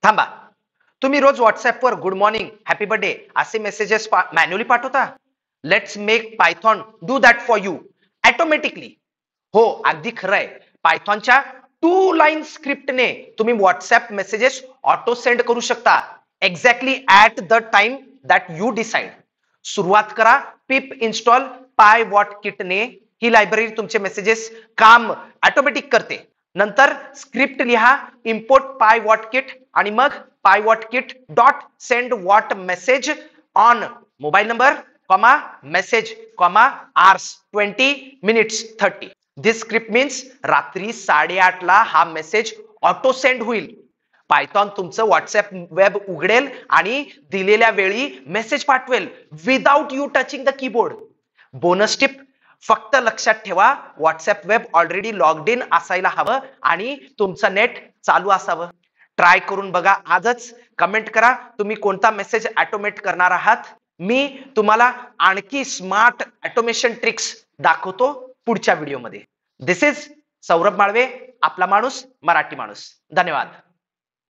थांबा, तुम्ही रोज व्हॉट्सअपवर गुड मॉर्निंग, हॅपी बर्थडे असे मेसेजेस मॅन्युअली पाठवता? Let's make Python do that for you automatically. हो, अगदी खरं आहे. पायथॉनच्या 2 लाईन स्क्रिप्टने तुम्ही व्हॉट्सअप मेसेजेस ऑटो सेंड करू शकता exactly at the time that you decide. सुरुवात करा पिप इन्स्टॉल PyWhatKit ने. ही लायब्ररी तुमचे मेसेजेस काम ऑटोमॅटिक करते. नंतर स्क्रिप्ट लिहा इम्पोर्ट PyWhatKit आणि मग PyWhatKit dot send what message on mobile number comma message comma hours 20 minutes 30. This script means रात्री 8:30 ला हा मेसेज ऑटो सेंड होईल. पायथॉन तुमचं व्हॉट्सअप वेब उघडेल आणि दिलेल्या वेळी मेसेज पाठवेल without you touching the keyboard. Bonus tip, फक्त लक्षात ठेवा WhatsApp web already logged in असायला हवं आणि तुमचं नेट चालू असावं. ट्राय करून बघा आजच. कमेंट करा तुम्ही कोणता मेसेज ऑटोमेट करणार आहात. मी तुम्हाला आणखी स्मार्ट ऑटोमेशन ट्रिक्स दाखवतो पुढच्या व्हिडिओमध्ये. दिस इज सौरभ माळवे, आपला माणूस मराठी माणूस. धन्यवाद.